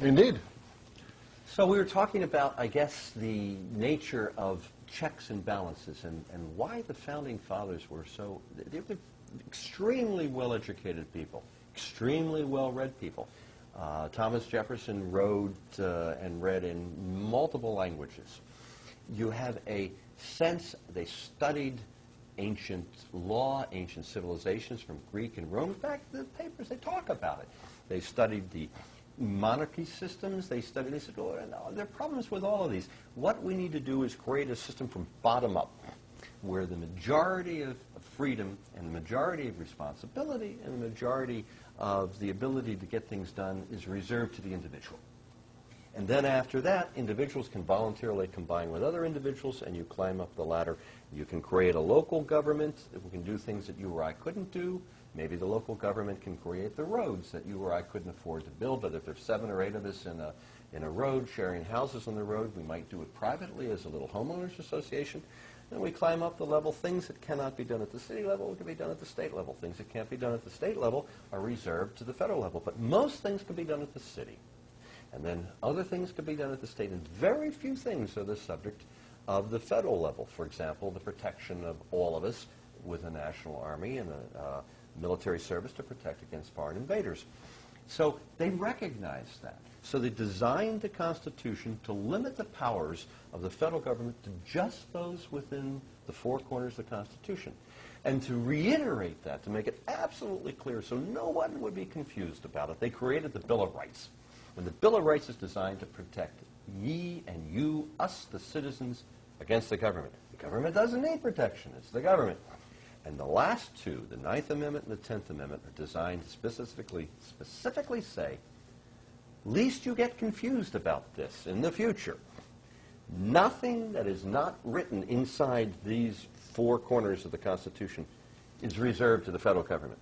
Indeed. So we were talking about, I guess, the nature of checks and balances and why the Founding Fathers were so, they were extremely well-educated people, extremely well-read people. Thomas Jefferson wrote and read in multiple languages. You have a sense, they studied ancient law, ancient civilizations from Greek and Rome. In fact, the papers, they talk about it. They studied the monarchy systems. They said, oh, no, there are problems with all of these. What we need to do is create a system from bottom up, where the majority of freedom and the majority of responsibility and the majority of the ability to get things done is reserved to the individual. And then after that, individuals can voluntarily combine with other individuals, and you climb up the ladder. You can create a local government that can do things that you or I couldn't do. Maybe the local government can create the roads that you or I couldn't afford to build, but if there's 7 or 8 of us in a road sharing houses on the road, we might do it privately as a little homeowners association. And we climb up the level. Things that cannot be done at the city level can be done at the state level. Things that can't be done at the state level are reserved to the federal level. But most things can be done at the city. And then other things can be done at the state. And very few things are the subject of the federal level. For example, the protection of all of us with a national army and a military service to protect against foreign invaders. So they recognized that. So they designed the Constitution to limit the powers of the federal government to just those within the 4 corners of the Constitution. And to reiterate that, to make it absolutely clear so no one would be confused about it, they created the Bill of Rights. And the Bill of Rights is designed to protect ye and you, us, the citizens, against the government. The government doesn't need protection. It's the government. And the last 2, the 9th Amendment and the 10th Amendment, are designed to specifically say, lest you get confused about this in the future, nothing that is not written inside these 4 corners of the Constitution is reserved to the federal government.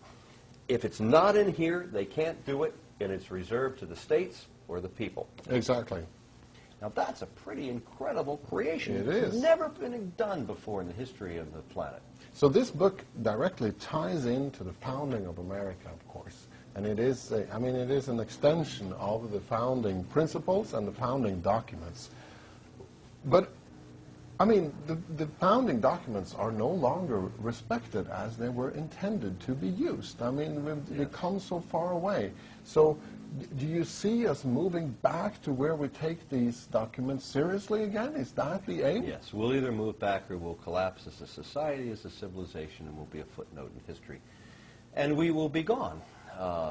If it's not in here, they can't do it, and it's reserved to the states or the people. Exactly. Now that's a pretty incredible creation. It is. It's never been done before in the history of the planet. So this book directly ties into the founding of America, of course. And it is, it is an extension of the founding principles and the founding documents. But, the founding documents are no longer respected as they were intended to be used. We've come so far away. So do you see us moving back to where we take these documents seriously again? Is that the aim? Yes, we'll either move back or we'll collapse as a society, as a civilization, and we'll be a footnote in history. And we will be gone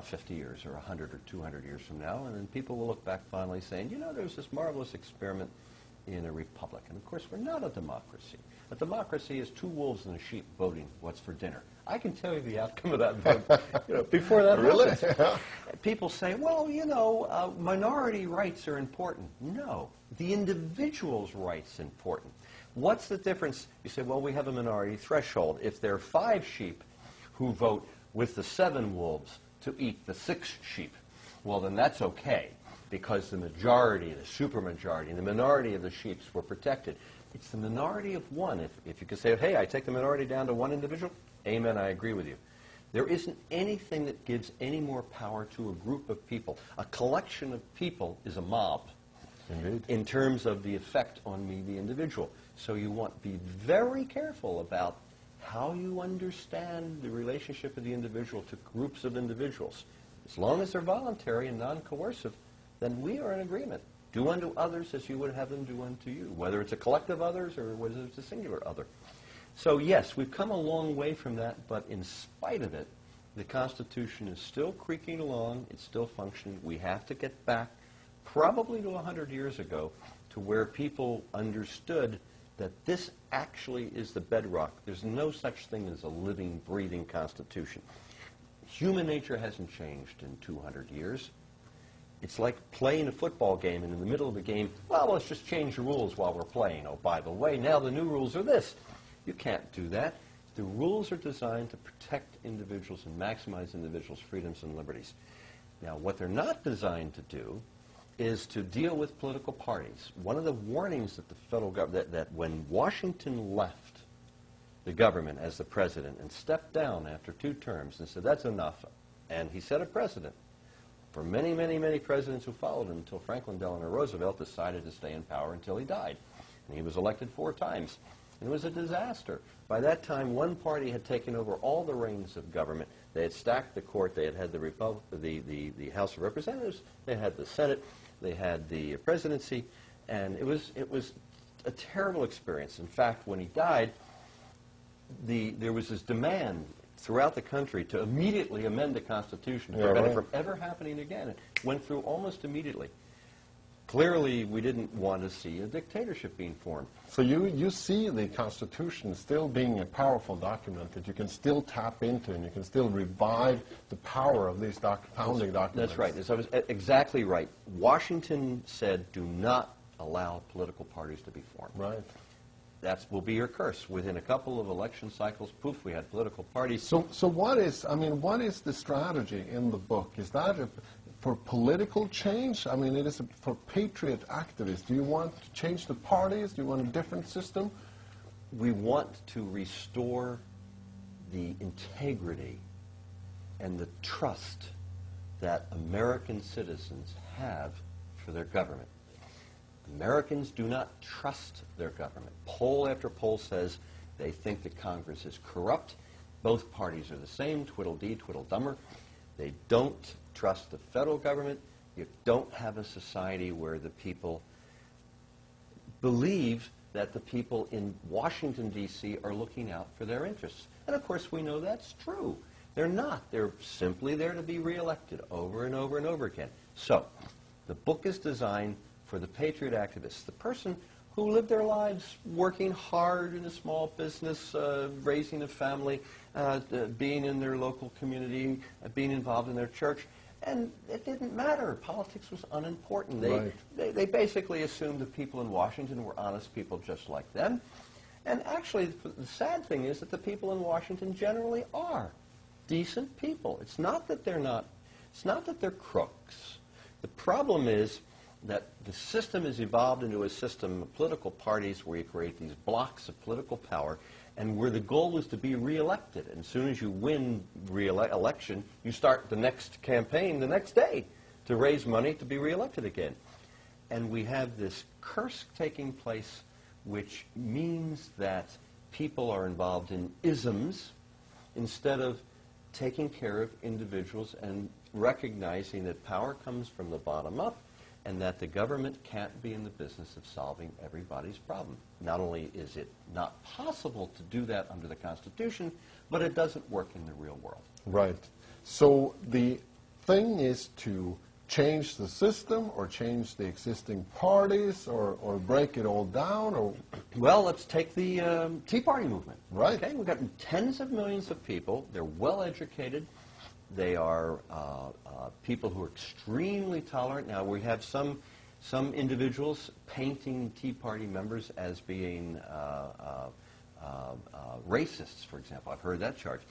50 years or 100 or 200 years from now, and then people will look back fondly saying, you know, there's this marvelous experiment in a republic. And of course, we're not a democracy. A democracy is 2 wolves and a sheep voting what's for dinner. I can tell you the outcome of that vote before that really? happens. People say, well, minority rights are important. No, the individual's rights are important. What's the difference? You say, well, we have a minority threshold. If there are 5 sheep who vote with the 7 wolves to eat the 6 sheep, well, then that's okay, because the majority, the supermajority, and the minority of the sheep were protected. It's the minority of one. If you could say, hey, I take the minority down to 1 individual, amen, I agree with you. There isn't anything that gives any more power to a group of people. A collection of people is a mob. Indeed. In terms of the effect on me, the individual. So you want to be very careful about how you understand the relationship of the individual to groups of individuals. As long as they're voluntary and non-coercive, then we are in agreement. Do unto others as you would have them do unto you, whether it's a collective others or whether it's a singular other. So yes, we've come a long way from that, but in spite of it, the Constitution is still creaking along, it's still functioning. We have to get back probably to 100 years ago to where people understood that this actually is the bedrock. There's no such thing as a living, breathing Constitution. Human nature hasn't changed in 200 years. It's like playing a football game, and in the middle of the game, well, let's just change the rules while we're playing. Oh, by the way, now the new rules are this. You can't do that. The rules are designed to protect individuals and maximize individuals' freedoms and liberties. Now, what they're not designed to do is to deal with political parties. One of the warnings that the federal government, that when Washington left the government as the president and stepped down after 2 terms and said, that's enough, and he set a precedent for many, many, many presidents who followed him until Franklin Delano Roosevelt decided to stay in power until he died. And he was elected 4 times. And it was a disaster. By that time, one party had taken over all the reins of government. They had stacked the court. They had the House of Representatives. They had the Senate. They had the presidency. And it was a terrible experience. In fact, when he died, there was this demand throughout the country to immediately amend the Constitution to prevent it from ever happening again. It went through almost immediately. Clearly, we didn't want to see a dictatorship being formed. So you see the Constitution still being a powerful document that you can still tap into, and you can still revive the power of these founding documents. That's right. I was exactly right. Washington said, do not allow political parties to be formed. Right. That will be your curse. Within a couple of election cycles, poof, we had political parties. So what is the strategy in the book? Is that for political change? I mean, it is for patriot activists. Do you want to change the parties? Do you want a different system? We want to restore the integrity and the trust that American citizens have for their government. Americans do not trust their government. Poll after poll says they think that Congress is corrupt. Both parties are the same, twiddle-dee, twiddle-dumber. They don't trust the federal government. You don't have a society where the people believe that the people in Washington, D.C. are looking out for their interests. And, of course, we know that's true. They're not. They're simply there to be reelected over and over and over again. So the book is designed for the patriot activists, the person who lived their lives working hard in a small business, raising a family, being in their local community, being involved in their church. And it didn't matter. Politics was unimportant. They basically assumed that people in Washington were honest people just like them. And actually, the sad thing is that the people in Washington generally are decent people. It's not that they're crooks. The problem is that the system has evolved into a system of political parties where you create these blocks of political power, and where the goal is to be reelected. And as soon as you win election, you start the next campaign the next day to raise money to be reelected again. And we have this curse taking place, which means that people are involved in isms instead of taking care of individuals and recognizing that power comes from the bottom up, and that the government can't be in the business of solving everybody's problem. Not only is it not possible to do that under the Constitution, but it doesn't work in the real world. Right. So the thing is to change the system, or change the existing parties, or break it all down, or... Well, let's take the Tea Party movement. Right. Okay, we've got tens of millions of people. They're well educated. They are people who are extremely tolerant. Now, we have some individuals painting Tea Party members as being racists, for example. I've heard that charge.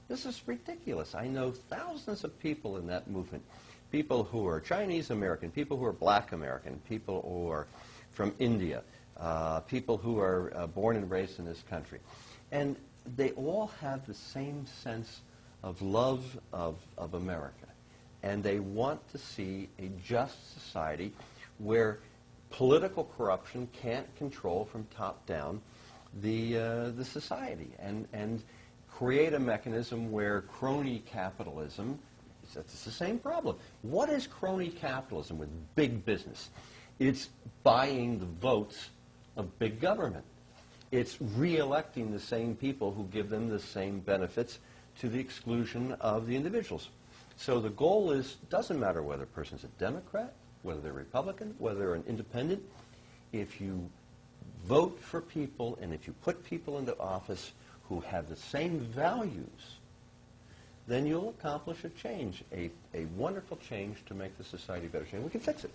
This is ridiculous. I know thousands of people in that movement, people who are Chinese American, people who are black American, people who are from India, people who are born and raised in this country. And they all have the same sense of love of America. And they want to see a just society where political corruption can't control from top down the society, and create a mechanism where crony capitalism, it's the same problem. What is crony capitalism with big business? It's buying the votes of big government. It's re-electing the same people who give them the same benefits to the exclusion of the individuals. So the goal is, doesn't matter whether a person's a Democrat, whether they're Republican, whether they're an independent. If you vote for people, and if you put people into office who have the same values, then you'll accomplish a change, a wonderful change to make the society better. And we can fix it.